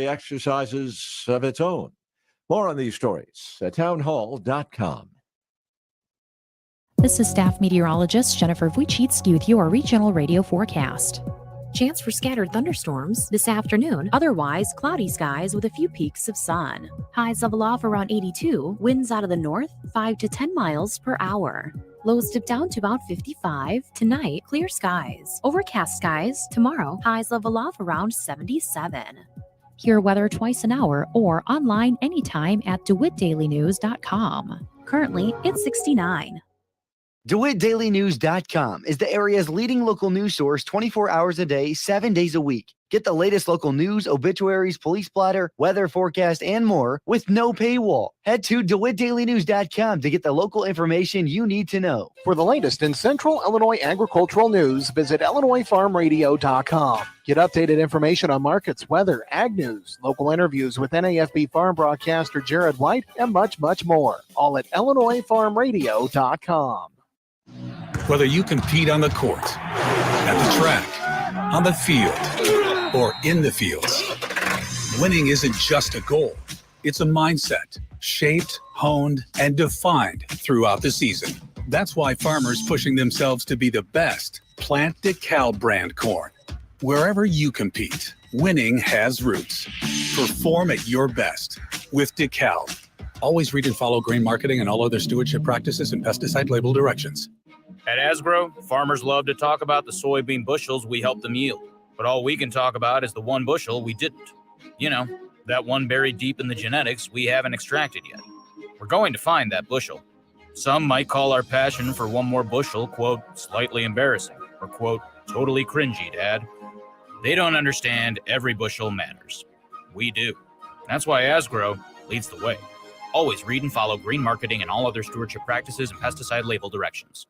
exercises of its own. More on these stories at townhall.com. This is staff meteorologist Jennifer Wojcicki with your regional radio forecast. Chance for scattered thunderstorms this afternoon. Otherwise, cloudy skies with a few peaks of sun. Highs level off around 82. Winds out of the north, 5 to 10 miles per hour. Lows dip down to about 55. Tonight, clear skies. Overcast skies. Tomorrow, highs level off around 77. Hear weather twice an hour or online anytime at DeWittDailyNews.com. Currently, it's 69. DeWittDailyNews.com is the area's leading local news source 24 hours a day, 7 days a week. Get the latest local news, obituaries, police blotter, weather forecast, and more with no paywall. Head to DeWittDailyNews.com to get the local information you need to know. For the latest in Central Illinois agricultural news, visit IllinoisFarmRadio.com. Get updated information on markets, weather, ag news, local interviews with NAFB farm broadcaster Jared White, and much, much more. All at IllinoisFarmRadio.com. Whether you compete on the court, at the track, on the field, or in the fields, winning isn't just a goal. It's a mindset, shaped, honed, and defined throughout the season. That's why farmers pushing themselves to be the best plant DeKalb brand corn. Wherever you compete, winning has roots. Perform at your best with DeKalb. Always read and follow grain marketing and all other stewardship practices and pesticide label directions. At Asgrow, farmers love to talk about the soybean bushels we helped them yield. But all we can talk about is the one bushel we didn't. You know, that one buried deep in the genetics we haven't extracted yet. We're going to find that bushel. Some might call our passion for one more bushel, quote, slightly embarrassing, or quote, totally cringy, Dad. They don't understand every bushel matters. We do. That's why Asgrow leads the way. Always read and follow green marketing and all other stewardship practices and pesticide label directions.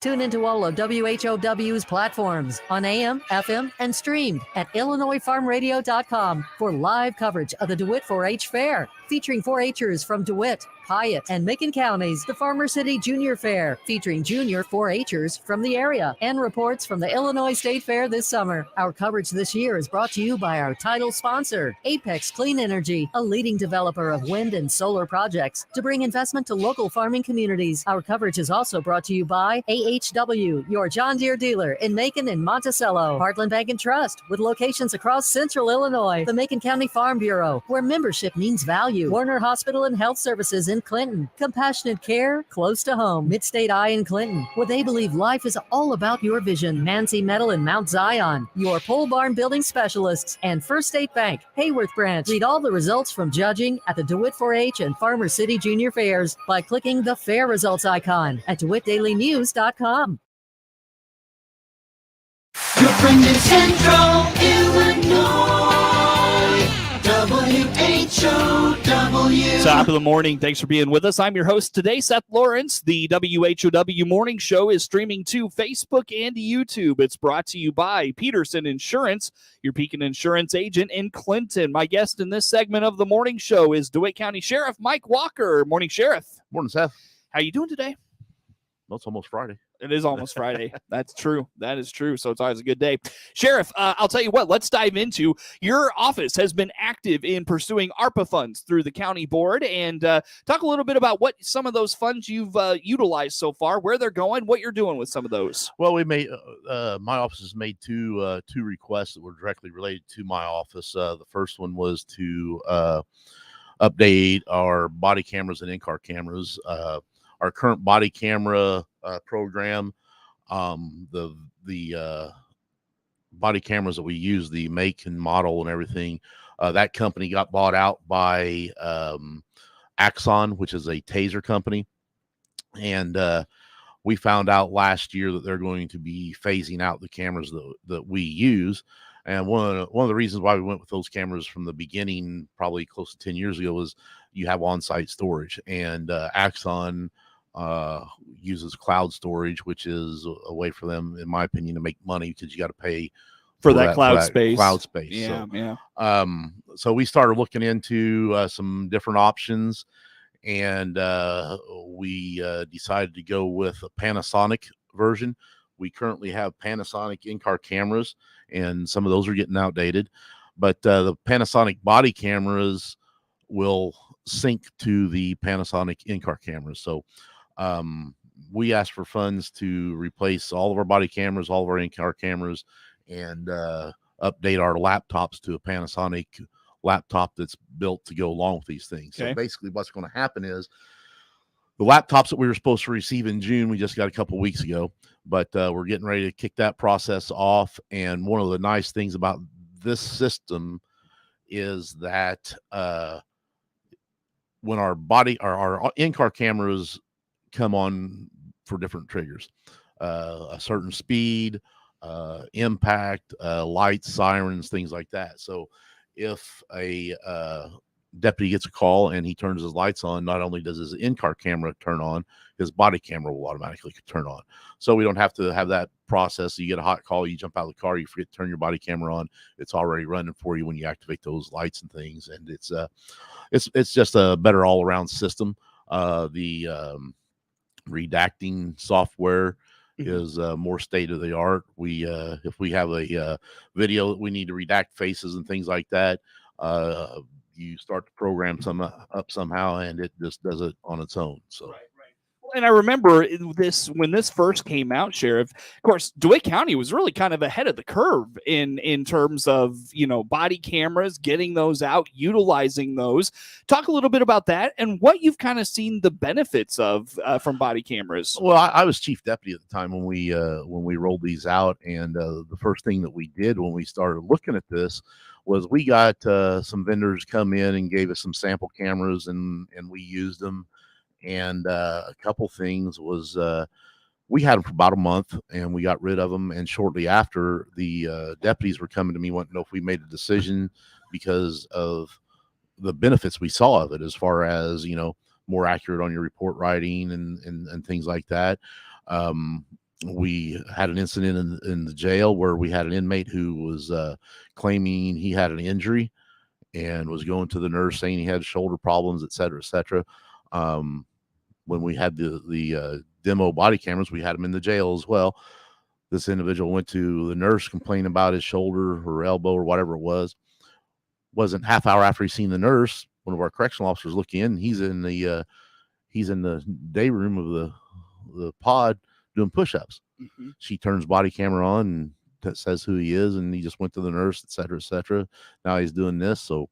Tune into all of WHOW's platforms on AM, FM, and streamed at IllinoisFarmRadio.com for live coverage of the DeWitt 4-H Fair, featuring 4-H'ers from DeWitt, Piatt, and Macon counties, the Farmer City Junior Fair, featuring junior 4-H'ers from the area, and reports from the Illinois State Fair this summer. Our coverage this year is brought to you by our title sponsor, Apex Clean Energy, a leading developer of wind and solar projects to bring investment to local farming communities. Our coverage is also brought to you by AHW, your John Deere dealer in Macon and Monticello, Heartland Bank and Trust, with locations across Central Illinois, the Macon County Farm Bureau, where membership means value, Warner Hospital and Health Services in Clinton, Compassionate Care close to home, Midstate Eye in Clinton, where they believe life is all about your vision, Nancy Metal in Mount Zion, your pole barn building specialists, and First State Bank, Hayworth Branch. Read all the results from judging at the DeWitt 4-H and Farmer City Junior Fairs by clicking the Fair Results icon at DeWittDailyNews.com. Your friend in Central Illinois, WHOW. Top of the morning. Thanks for being with us. I'm your host today, Seth Lawrence. The WHOW Morning Show is streaming to Facebook and YouTube. It's brought to you by Peterson Insurance, your Pekin Insurance agent in Clinton. My guest in this segment of the morning show is DeWitt County Sheriff Mike Walker. Morning, Sheriff. Morning, Seth. How you doing today? Well, it's almost Friday. It is almost Friday. That's true. That is true. So it's always a good day. Sheriff, I'll tell you what, let's dive into your office has been active in pursuing ARPA funds through the county board, and talk a little bit about what some of those funds you've utilized so far, where they're going, what you're doing with some of those. Well, we made my office has made two requests that were directly related to my office. The first one was to update our body cameras and in-car cameras. Our current body camera program, the body cameras that we use, the make and model and everything, that company got bought out by Axon, which is a taser company. And we found out last year that they're going to be phasing out the cameras that we use. And one of the reasons why we went with those cameras from the beginning, probably close to 10 years ago, was you have on-site storage. And Axon uses cloud storage, which is a way for them, in my opinion, to make money, because you got to pay for that cloud space. Yeah, so, yeah. So we started looking into some different options, and we decided to go with a Panasonic version. We currently have Panasonic in-car cameras, and some of those are getting outdated. but the Panasonic body cameras will sync to the Panasonic in-car cameras. So we asked for funds to replace all of our body cameras, all of our in-car cameras, and update our laptops to a Panasonic laptop that's built to go along with these things. Okay. So basically what's going to happen is the laptops that we were supposed to receive in June, we just got a couple weeks ago, but we're getting ready to kick that process off. And one of the nice things about this system is that when our in-car cameras come on for different triggers, a certain speed, impact, lights, sirens, things like that. So if a deputy gets a call and he turns his lights on, not only does his in-car camera turn on, his body camera will automatically turn on. So we don't have to have that process. You get a hot call, you jump out of the car, you forget to turn your body camera on. It's already running for you when you activate those lights and things. And it's just a better all-around system. The redacting software is more state of the art. We if we have a video that we need to redact faces and things like that, you start to program some up somehow, and it just does it on its own. So. And I remember when this first came out, Sheriff. Of course, DeWitt County was really kind of ahead of the curve in terms of body cameras, getting those out, utilizing those. Talk a little bit about that and what you've kind of seen the benefits of from body cameras. Well, I was chief deputy at the time when we rolled these out, and the first thing that we did when we started looking at this was we got some vendors come in and gave us some sample cameras, and we used them. And a couple things was we had them for about a month and we got rid of them. And shortly after, the deputies were coming to me wanting to know if we made a decision because of the benefits we saw of it, as far as, more accurate on your report writing and things like that. We had an incident in the jail where we had an inmate who was claiming he had an injury and was going to the nurse saying he had shoulder problems, et cetera, et cetera. When we had the demo body cameras, we had them in the jail as well. This individual went to the nurse, complaining about his shoulder or elbow or whatever it was. Wasn't half hour after he seen the nurse, one of our correctional officers look in. He's in the day room of the pod doing push-ups. Mm-hmm. She turns body camera on and says who he is, and he just went to the nurse, et cetera, et cetera. Now he's doing this, so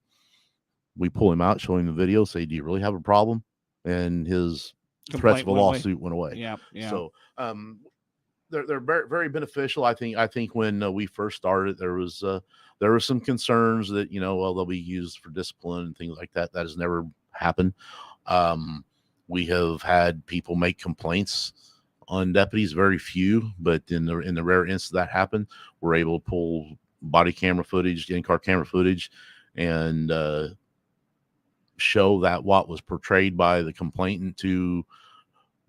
we pull him out, show him the video, say, "Do you really have a problem?" And his threats of a lawsuit went away. Yeah. So they're very, very beneficial. I think when we first started, there was some concerns that they'll be used for discipline and things like that. That has never happened. We have had people make complaints on deputies, very few, but in the rare instance that happened, we're able to pull body camera footage, in-car camera footage, and show that what was portrayed by the complainant to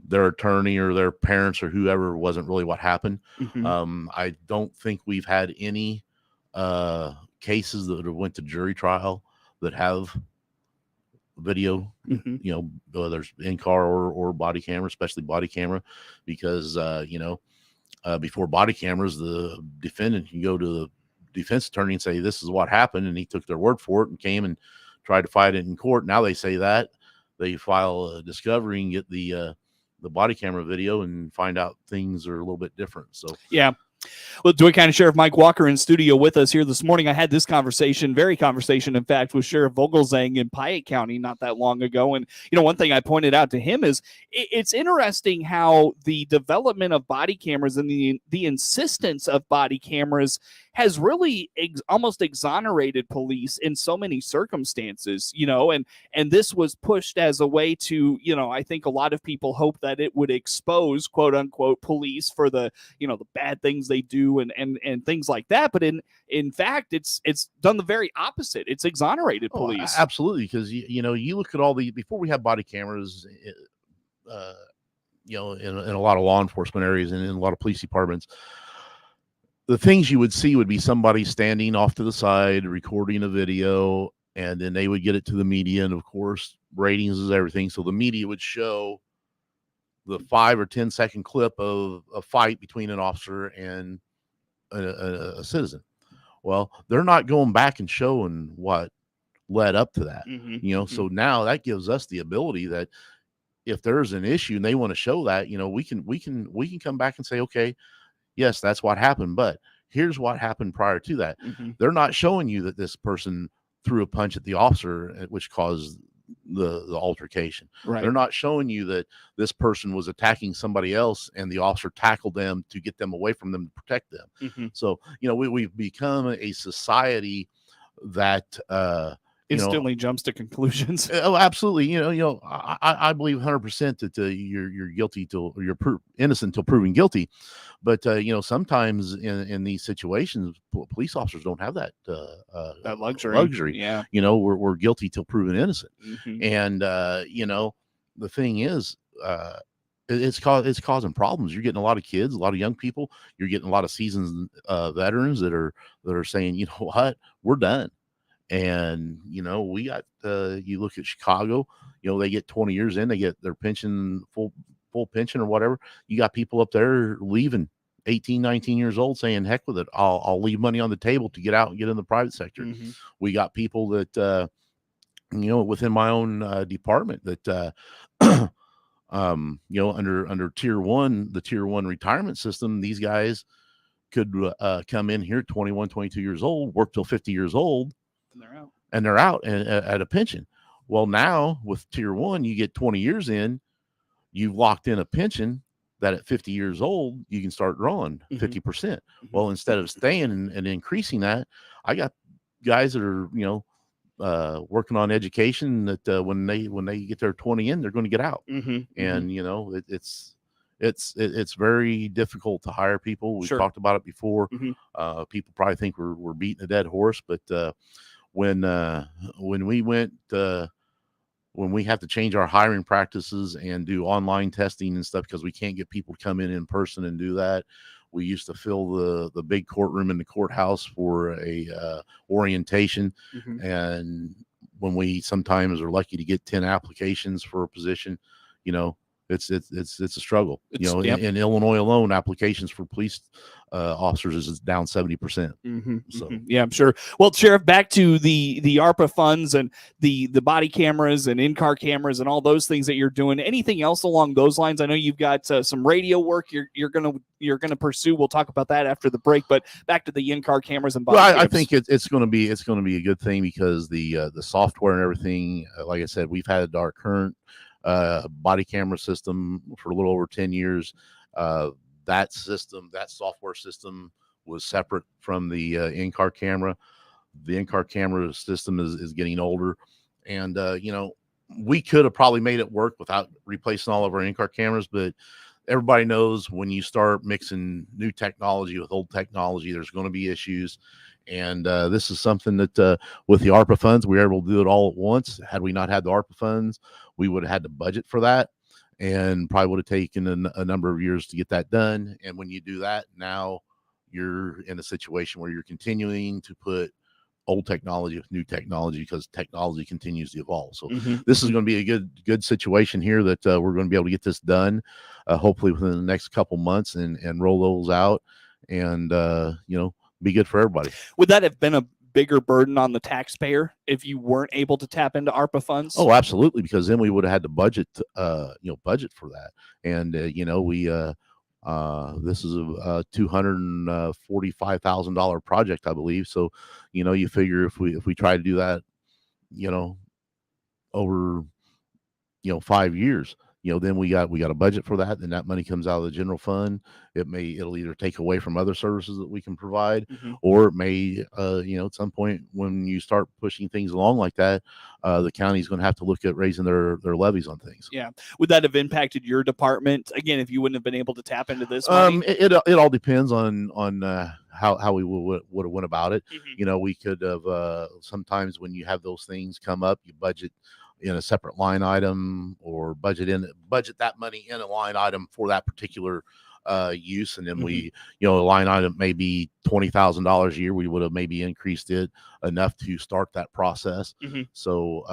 their attorney or their parents or whoever wasn't really what happened. Mm-hmm. I don't think we've had any cases that have went to jury trial that have video, mm-hmm. Whether it's in-car or body camera, especially body camera, because before body cameras, the defendant can go to the defense attorney and say, "This is what happened," and he took their word for it and came and tried to fight it in court. Now they say that they file a discovery and get the body camera video and find out things are a little bit different. So yeah. Well, DeWitt County Sheriff Mike Walker in studio with us here this morning. I had this conversation, in fact, with Sheriff Vogelzang in Piatt County not that long ago. And, one thing I pointed out to him is it's interesting how the development of body cameras and the insistence of body cameras has really almost exonerated police in so many circumstances, and this was pushed as a way to, I think a lot of people hope that it would expose, quote unquote, police for the, the bad things they do and things like that. But in fact, it's done the very opposite. It's exonerated police. Oh, absolutely. Because, you look at all before we have body cameras, in a lot of law enforcement areas and in a lot of police departments, the things you would see would be somebody standing off to the side, recording a video, and then they would get it to the media. And of course, ratings is everything. So the media would show the 5 or 10 second clip of a fight between an officer and a citizen. Well, they're not going back and showing what led up to that. Mm-hmm. So now that gives us the ability that if there's an issue and they want to show that, we can come back and say, okay, yes, that's what happened, but here's what happened prior to that. Mm-hmm. They're not showing you that this person threw a punch at the officer, which caused the altercation. Right. They're not showing you that this person was attacking somebody else and the officer tackled them to get them away from them to protect them. Mm-hmm. So, we've become a society that instantly jumps to conclusions. Oh, absolutely. I believe 100% that you're guilty till you're innocent till proven guilty. But sometimes in these situations, police officers don't have that that luxury. Yeah. We're guilty till proven innocent. Mm-hmm. And the thing is, it's causing problems. You're getting a lot of kids, a lot of young people. You're getting a lot of seasoned veterans that are saying, you know what, we're done. And we got you look at Chicago, they get 20 years in, they get their pension, full pension or whatever. You got people up there leaving 18, 19 years old saying, heck with it, I'll leave money on the table to get out and get in the private sector. Mm-hmm. We got people that within my own department that under tier one, the tier one retirement system, these guys could come in here 21, 22 years old, work till 50 years old, and they're out at a pension. Well, now with tier one, you get 20 years in, you've locked in a pension that at 50 years old, you can start drawing 50%. Mm-hmm. Well, instead of staying and increasing that, I got guys that are, working on education that when they get their 20 in, they're going to get out. Mm-hmm. And, it's very difficult to hire people. We've talked about it before. Mm-hmm. People probably think we're beating a dead horse, but when we have to change our hiring practices and do online testing and stuff because we can't get people to come in person and do that. We used to fill the big courtroom in the courthouse for a orientation. Mm-hmm. And when we sometimes are lucky to get 10 applications for a position, it's a struggle. In Illinois alone, applications for police officers is down 70%. Mm-hmm, so yeah, I'm sure. Well, Sheriff, back to the ARPA funds and the body cameras and in-car cameras and all those things that you're doing. Anything else along those lines? I know you've got some radio work you're gonna pursue. We'll talk about that after the break. But back to the in-car cameras and body cams. I think it's going to be a good thing because the software and everything. Like I said, we've had our current body camera system for a little over 10 years. That software system was separate from the in-car camera. The in-car camera system is getting older, and we could have probably made it work without replacing all of our in-car cameras, but everybody knows when you start mixing new technology with old technology, there's going to be issues. And this is something that with the ARPA funds, we were able to do it all at once. Had we not had the ARPA funds, we would have had to budget for that and probably would have taken a number of years to get that done. And when you do that, now you're in a situation where you're continuing to put old technology with new technology because technology continues to evolve. So this is going to be a good situation here that we're going to be able to get this done hopefully within the next couple months and roll those out and be good for everybody. Would that have been a bigger burden on the taxpayer if you weren't able to tap into ARPA funds? Oh, absolutely, because then we would have had to budget for that. And we this is a $245,000 project, I believe. So you figure if we try to do that over 5 years, then we got a budget for that. Then that money comes out of the general fund. It'll either take away from other services that we can provide, or it may, at some point when you start pushing things along like that, the county's going to have to look at raising their levies on things. Yeah. Would that have impacted your department again if you wouldn't have been able to tap into this money? It all depends on how we would have went about it. We could have sometimes when you have those things come up, you budget in a separate line item or budget that money in a line item for that particular use. And then we, a line item may be $20,000 a year. We would have maybe increased it enough to start that process. So,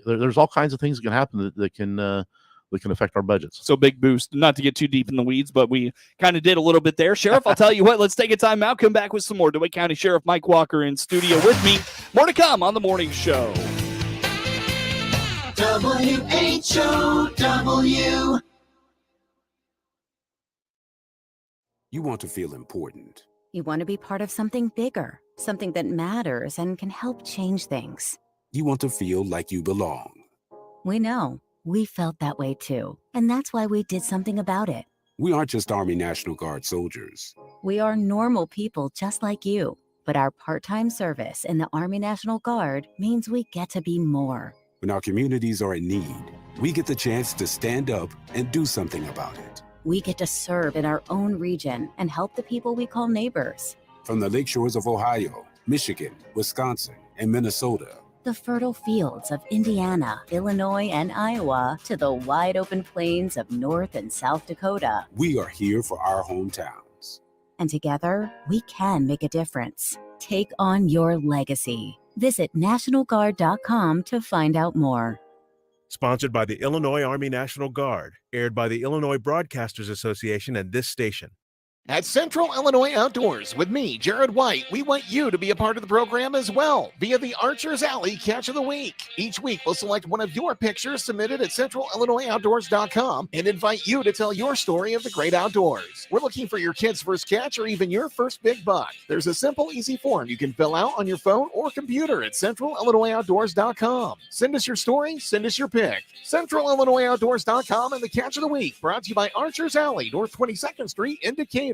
there's all kinds of things that can happen that that can affect our budgets. So big boost. Not to get too deep in the weeds, but we kind of did a little bit there. Sheriff, I'll tell you what, let's take a time out, come back with some more. DeWitt County Sheriff Mike Walker in studio with me. More to come on the morning show. WHOW. You want to feel important. You want to be part of something bigger, something that matters and can help change things. You want to feel like you belong. We know. We felt that way too. And that's why we did something about it. We aren't just Army National Guard soldiers. We are normal people just like you. But our part-time service in the Army National Guard means we get to be more. When our communities are in need, we get the chance to stand up and do something about it. We get to serve in our own region and help the people we call neighbors. From the lake shores of Ohio, Michigan, Wisconsin, and Minnesota, the fertile fields of Indiana, Illinois, and Iowa, to the wide open plains of North and South Dakota. We are here for our hometowns. And together, we can make a difference. Take on your legacy. Visit NationalGuard.com to find out more. Sponsored by the Illinois Army National Guard, aired by the Illinois Broadcasters Association and this station. At Central Illinois Outdoors with me, Jared White, we want you to be a part of the program as well via the Archer's Alley Catch of the Week. Each week, we'll select one of your pictures submitted at centralillinoisoutdoors.com and invite you to tell your story of the great outdoors. We're looking for your kid's first catch or even your first big buck. There's a simple, easy form you can fill out on your phone or computer at centralillinoisoutdoors.com. Send us your story, send us your pic. centralillinoisoutdoors.com and the Catch of the Week, brought to you by Archer's Alley, North 22nd Street in Decatur.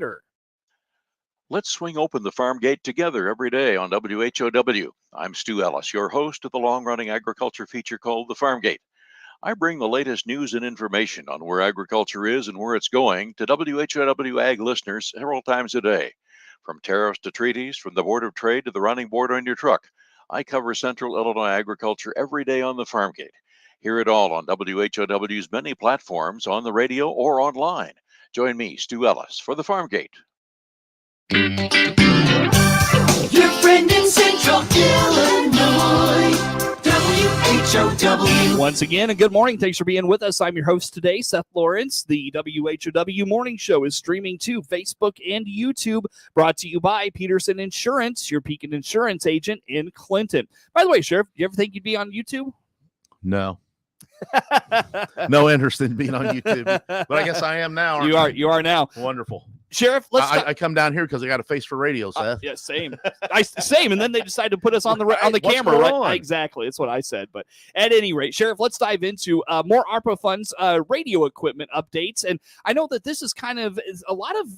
Let's swing open the farm gate together every day on WHOW. I'm Stu Ellis, your host of the long-running agriculture feature called The Farm Gate. I bring the latest news and information on where agriculture is and where it's going to WHOW Ag listeners several times a day. From tariffs to treaties, from the Board of Trade to the running board on your truck, I cover Central Illinois agriculture every day on The Farm Gate. Hear it all on WHOW's many platforms, on the radio or online. Join me, Stu Ellis, for The Farm Gate. Your friend in Central Illinois, WHOW. Once again, and good morning. Thanks for being with us. I'm your host today, Seth Lawrence. The WHOW Morning Show is streaming to Facebook and YouTube, brought to you by Peterson Insurance, your Pekin Insurance agent in Clinton. By the way, Sheriff, do you ever think you'd be on YouTube? No. No interest in being on YouTube, but I guess I am now. You are now. Wonderful. Sheriff, I come down here because I got a face for radio, Seth. Yeah, same. Same. And then they decided to put us on the camera. Right? Exactly. That's what I said. But at any rate, Sheriff, let's dive into more ARPA funds, radio equipment updates. And I know that this is kind of a lot of,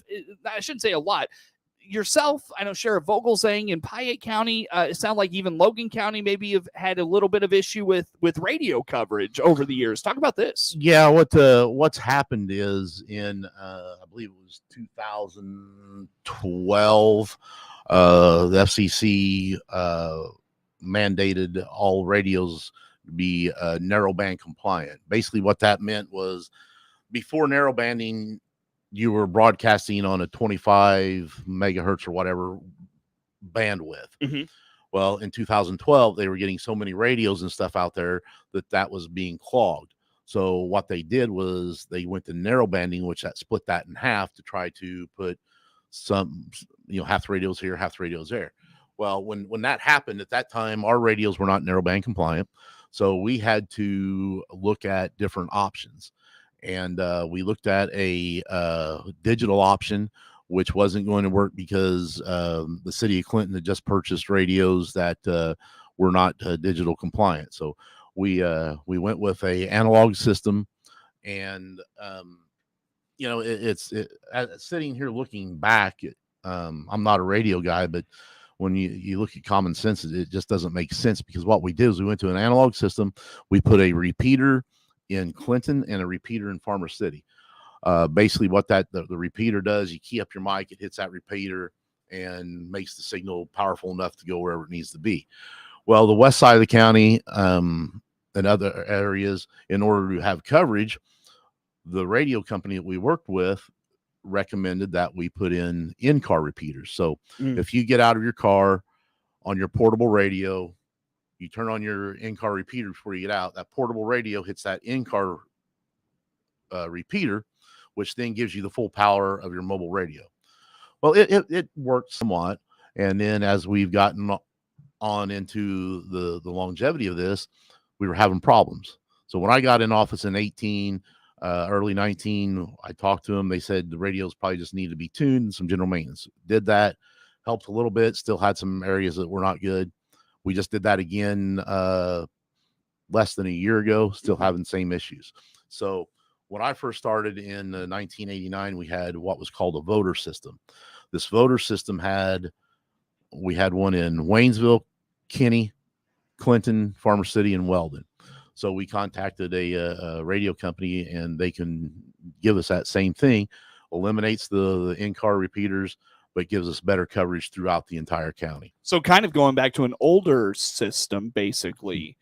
I shouldn't say a lot. Yourself, I know Sheriff Vogelsang in Piatt County, it sounds like even Logan County maybe have had a little bit of issue with radio coverage over the years. Talk about this. Yeah, what's happened is in I believe it was 2012, the FCC mandated all radios be narrowband compliant. Basically, what that meant was before narrowbanding, you were broadcasting on a 25 megahertz or whatever bandwidth. Mm-hmm. Well, in 2012, they were getting so many radios and stuff out there that was being clogged. So what they did was they went to narrowbanding, which that split that in half to try to put some, half the radios here, half the radios there. Well, when that happened at that time, our radios were not narrowband compliant. So we had to look at different options. And we looked at a digital option, which wasn't going to work because the city of Clinton had just purchased radios that were not digital compliant. So we went with a analog system, and it's sitting here looking back. I'm not a radio guy, but when you look at common sense, it just doesn't make sense, because what we did is we went to an analog system. We put a repeater in Clinton and a repeater in Farmer City. Basically what the repeater does, you key up your mic, it hits that repeater and makes the signal powerful enough to go wherever it needs to be. Well, the west side of the county and other areas, in order to have coverage, the radio company that we worked with recommended that we put in-car repeaters. So if you get out of your car on your portable radio, you turn on your in-car repeater before you get out, that portable radio hits that in-car repeater, which then gives you the full power of your mobile radio. Well, it worked somewhat. And then as we've gotten on into the longevity of this, we were having problems. So when I got in office in 18, early 19, I talked to them. They said the radios probably just need to be tuned and some general maintenance. Did that, helped a little bit. Still had some areas that were not good. We just did that again less than a year ago, still having the same issues. So when I first started in 1989, we had what was called a voter system. This voter system we had one in Waynesville, Kinney, Clinton, Farmer City, and Weldon. So we contacted a radio company, and they can give us that same thing, eliminates the in-car repeaters, but gives us better coverage throughout the entire county. So kind of going back to an older system, basically.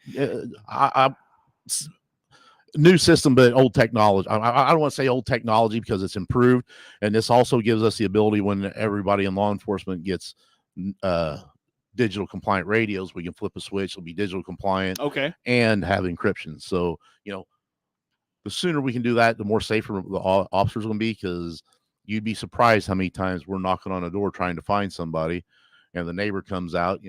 New system, but old technology. I don't want to say old technology because it's improved. And this also gives us the ability when everybody in law enforcement gets digital compliant radios, we can flip a switch. It'll be digital compliant. Okay. And have encryption. So, the sooner we can do that, the more safer the officers are going to be, because you'd be surprised how many times we're knocking on a door trying to find somebody, and the neighbor comes out,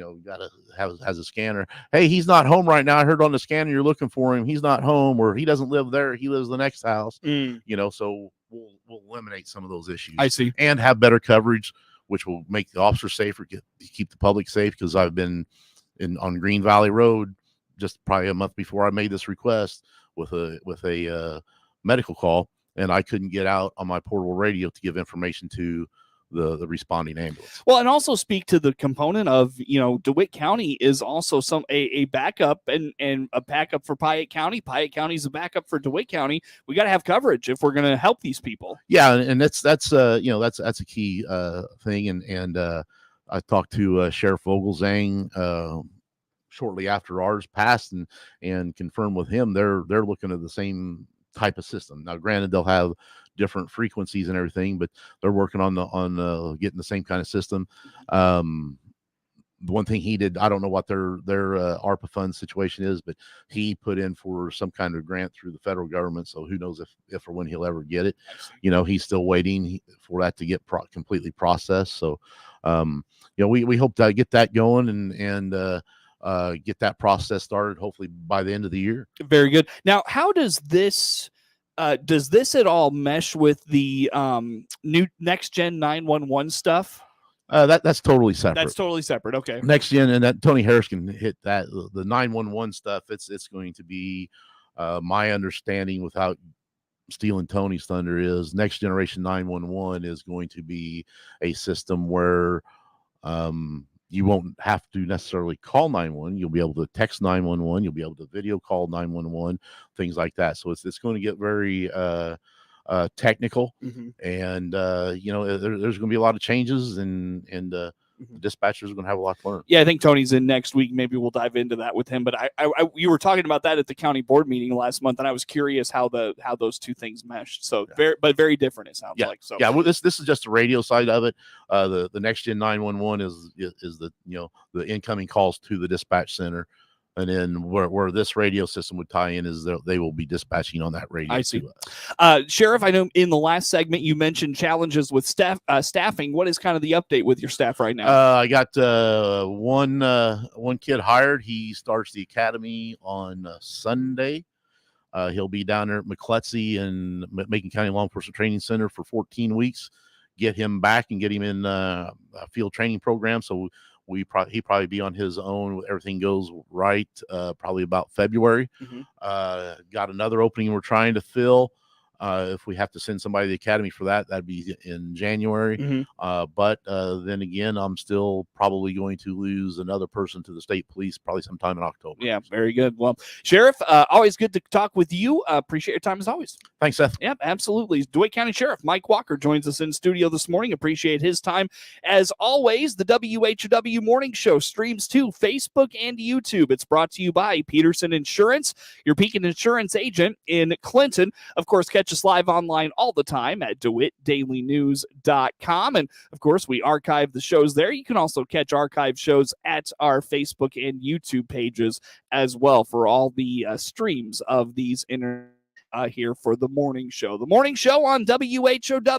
has a scanner. Hey, he's not home right now. I heard on the scanner you're looking for him. He's not home, or he doesn't live there. He lives the next house. So we'll eliminate some of those issues. I see. And have better coverage, which will make the officer safer, keep the public safe. Because I've been on Green Valley Road just probably a month before I made this request with a medical call, and I couldn't get out on my portable radio to give information to the responding ambulance. Well, and also speak to the component of, DeWitt County is also a backup and a backup for Piatt County. Piatt County is a backup for DeWitt County. We got to have coverage if we're going to help these people. Yeah. And that's a key thing. And I talked to Sheriff Vogelzang shortly after ours passed and confirmed with him, they're looking at the same type of system. Now, granted, they'll have different frequencies and everything, but they're working on getting the same kind of system. The one thing he did, I don't know what their ARPA fund situation is, but he put in for some kind of grant through the federal government. So who knows if or when he'll ever get it. He's still waiting for that to get completely processed. So, we hope to get that going and get that process started hopefully by the end of the year. Very good. Now, how does this at all mesh with the new next gen 911 stuff? That's totally separate. That's totally separate. Okay. Next gen, and that Tony Harris can hit that. The 911 stuff, it's going to be my understanding, without stealing Tony's thunder, is next generation 911 is going to be a system where you won't have to necessarily call 911. You'll be able to text 911. You'll be able to video call 911, things like that. So it's going to get very technical, and there's going to be a lot of changes, and the dispatchers are going to have a lot to learn. Yeah, I think Tony's in next week. Maybe we'll dive into that with him. But you were talking about that at the county board meeting last month, and I was curious how those two things meshed. So very different, it sounds like. So well, this is just the radio side of it. The next gen 911 is the the incoming calls to the dispatch center. And then where this radio system would tie in is they will be dispatching on that radio. I see. Sheriff, I know in the last segment you mentioned challenges with staffing. What is kind of the update with your staff right now? I got one kid hired. He starts the academy on Sunday. He'll be down there at McCletsy and Macon County Law Enforcement Training Center for 14 weeks. Get him back and get him in a field training program. So he probably be on his own. Everything goes right. Probably about February. Got another opening we're trying to fill. If we have to send somebody to the academy for that, that'd be in January. But then again, I'm still probably going to lose another person to the state police probably sometime in October. Yeah, very good. Well, Sheriff, always good to talk with you. Appreciate your time as always. Thanks, Seth. Yep, absolutely. DeWitt County Sheriff Mike Walker joins us in studio this morning. Appreciate his time. As always, the WHOW Morning Show streams to Facebook and YouTube. It's brought to you by Peterson Insurance, your Pekin Insurance agent in Clinton. Of course, catch us live online all the time at DeWittDailyNews.com. And of course, we archive the shows there. You can also catch archive shows at our Facebook and YouTube pages as well for all the streams of these here for the morning show. The morning show on WHOW.